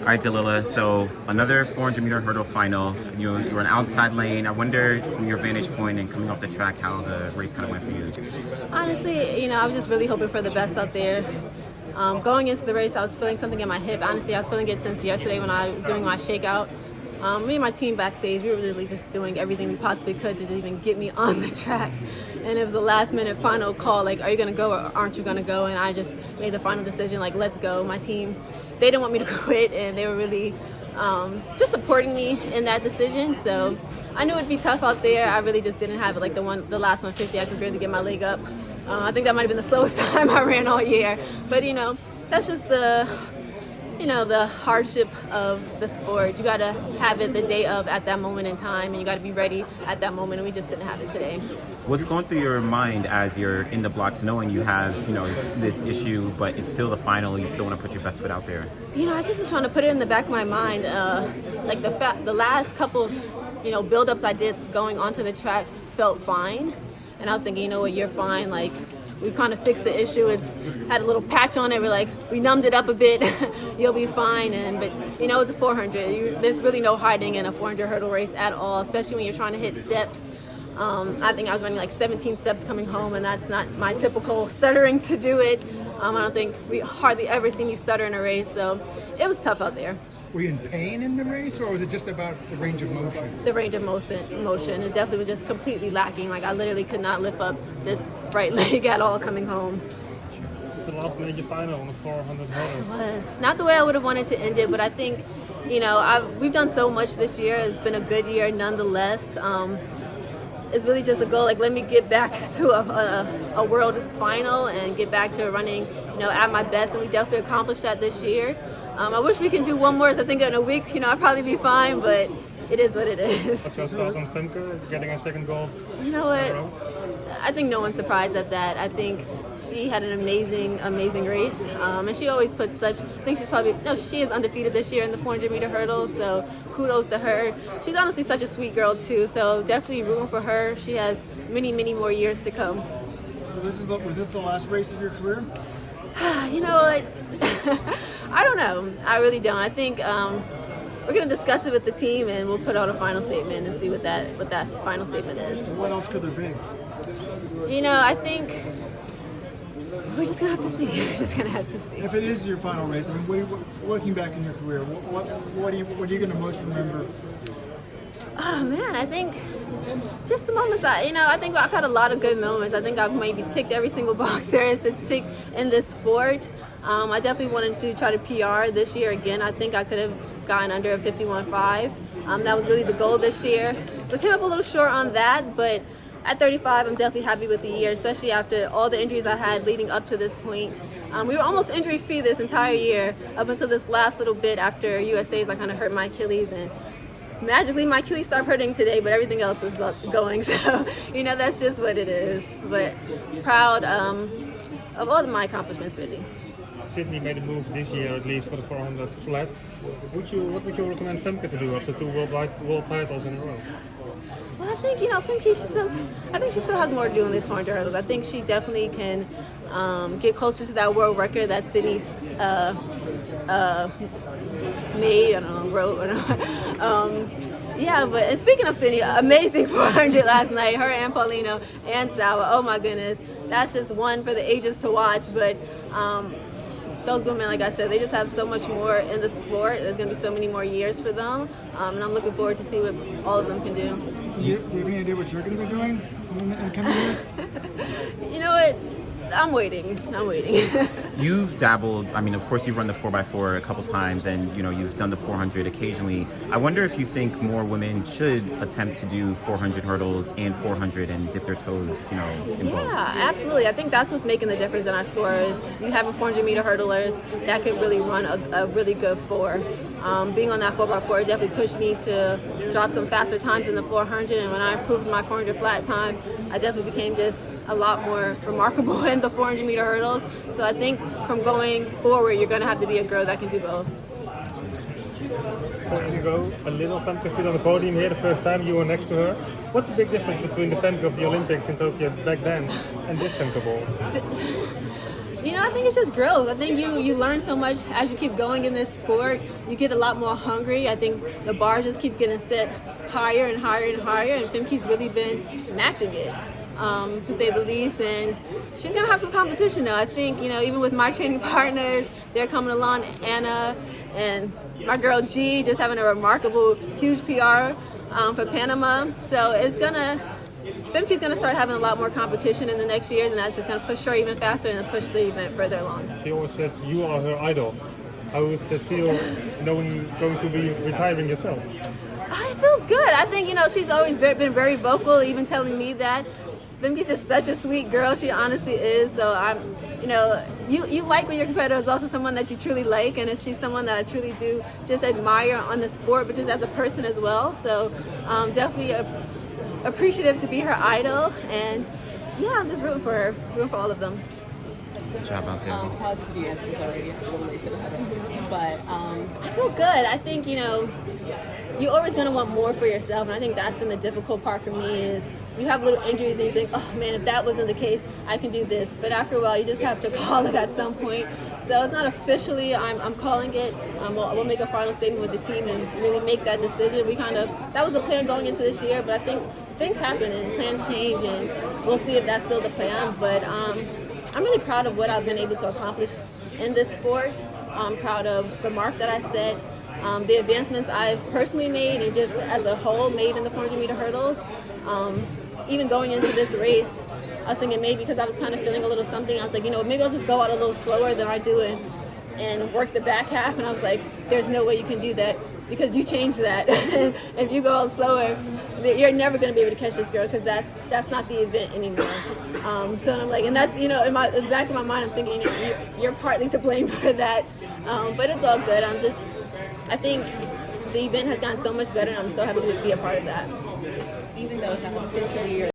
All right, Dalilah. So another 400-meter hurdle final. You were an outside lane. I wonder, from your vantage point and coming off the track, how the race kind of went for you. Honestly, I was just really hoping for the best out there. Going into the race, I was feeling something in my hip. Honestly, I was feeling it since yesterday when I was doing my shakeout. Me and my team backstage, we were really just doing everything we possibly could to even get me on the track. And it was a last-minute final call, like, are you going to go or aren't you going to go? And I just made the final decision, like, let's go. My team, they didn't want me to quit, and they were really just supporting me in that decision. So I knew it'd be tough out there. I really just didn't have it, like the last 150. I could barely get my leg up. I think that might have been the slowest time I ran all year. But, that's just the hardship of the sport. You got to have it the day of at that moment in time, and you got to be ready at that moment, and we just didn't have it today. What's going through your mind as you're in the blocks, knowing you have, this issue, but it's still the final, you still want to put your best foot out there? I just was trying to put it in the back of my mind. Like the last couple of, build-ups I did going onto the track felt fine. And I was thinking, you're fine. Like, we kind of fixed the issue. It's had a little patch on it. We numbed it up a bit. You'll be fine. But it's a 400. There's really no hiding in a 400 hurdle race at all, especially when you're trying to hit steps. I think I was running like 17 steps coming home, and that's not my typical stuttering to do it. I don't think we hardly ever see me stutter in a race, so it was tough out there. Were you in pain in the race, or was it just about the range of motion? The range of motion. It definitely was just completely lacking. Like, I literally could not lift up this right leg at all coming home. The last major final on the 400 hurdles. It was not the way I would have wanted to end it, but I think, we've done so much this year. It's been a good year nonetheless. It's really just a goal, like, let me get back to a world final and get back to running, at my best, and we definitely accomplished that this year. I wish we can do one more, so I think in a week, I'll probably be fine, but it is what it is. What's your thought on Femke getting a second gold? You know what? I think no one's surprised at that. I think she had an amazing race, and she always puts such. I think she is undefeated this year in the 400-meter hurdle. So kudos to her. She's honestly such a sweet girl too. So definitely rooting for her. She has many more years to come. So was this the last race of your career? You know what? I don't know. I really don't. I think we're going to discuss it with the team, and we'll put out a final statement and see what that final statement is. What else could there be? I think we're just going to have to see. We're just going to have to see. If it is your final race, looking back in your career, what are you going to most remember? Oh man, I think just the moments I think I've had a lot of good moments. I think I've maybe ticked every single box there is to tick in this sport. I definitely wanted to try to PR this year again. I think I could have gotten under a 51.5. That was really the goal this year. So I came up a little short on that, but at 35, I'm definitely happy with the year, especially after all the injuries I had leading up to this point. We were almost injury-free this entire year up until this last little bit after USA's. I kind of hurt my Achilles, and magically my Achilles stopped hurting today, but everything else was going. So, that's just what it is. But proud of all of my accomplishments, really. Sydney made a move this year, at least for the 400 flat. What would you recommend Femke to do after 2 world titles in a row? Well, I think, Femke, she still has more to do in this 400 hurdles. I think she definitely can get closer to that world record that Sydney made. I don't know, wrote. But speaking of Sydney, amazing 400 last night. Her and Paulino and Sauer. Oh my goodness, that's just one for the ages to watch. But those women, like I said, they just have so much more in the sport. There's going to be so many more years for them, and I'm looking forward to see what all of them can do. Do you have any idea what you're going to be doing in the coming years? You know what? I'm waiting. You've dabbled, of course you've run the 4x4 a couple times, and you've done the 400 occasionally. I wonder if you think more women should attempt to do 400 hurdles and 400 and dip their toes, in both. Yeah, absolutely. I think that's what's making the difference in our sport. You have 400-meter hurdlers that could really run a really good 4. Being on that 4x4 definitely pushed me to drop some faster times in the 400, and when I improved my 400 flat time, I definitely became just a lot more remarkable in the 400-meter hurdles. So I think from going forward, you're going to have to be a girl that can do both. 4 years ago, a little Femke stood on the podium here the first time. You were next to her. What's the big difference between the Femke of the Olympics in Tokyo back then and this Femke ball? I think it's just growth. I think you learn so much as you keep going in this sport. You get a lot more hungry. I think the bar just keeps getting set higher and higher and higher, and Femke's really been matching it, to say the least. And she's gonna have some competition though. I think, even with my training partners, they're coming along. Anna and my girl G just having a remarkable, huge PR for Panama. So Femke's going to start having a lot more competition in the next years, and that's just going to push her even faster and push the event further along. She always said you are her idol. How does that feel knowing going to be retiring yourself? It feels good. I think, she's always been very vocal, even telling me that. Femke's just such a sweet girl. She honestly is. So you like when your competitor is also someone that you truly like, and she's someone that I truly do just admire on the sport, but just as a person as well. So definitely appreciative to be her idol, and I'm just rooting for her, rooting for all of them. Good job out there. Apologies if you answered this already. I really should have had it. But I feel good. I think, you're always going to want more for yourself, and I think that's been the difficult part for me is you have little injuries and you think, oh man, if that wasn't the case, I can do this. But after a while, you just have to call it at some point. So it's not officially, I'm calling it. We'll make a final statement with the team and really make that decision. That was the plan going into this year, but I think things happen and plans change, and we'll see if that's still the plan. But I'm really proud of what I've been able to accomplish in this sport. I'm proud of the mark that I set, the advancements I've personally made and just as a whole made in the 400-meter hurdles. Even going into this race, I was thinking maybe because I was kind of feeling a little something, I was like, maybe I'll just go out a little slower than I do and work the back half. And I was like, there's no way you can do that because you changed that. If you go out slower, you're never going to be able to catch this girl because that's not the event anymore. So I'm like, and that's, in the back of my mind, I'm thinking, you're partly to blame for that. But it's all good. I think the event has gotten so much better, and I'm so happy to be a part of that. even though it's not officially your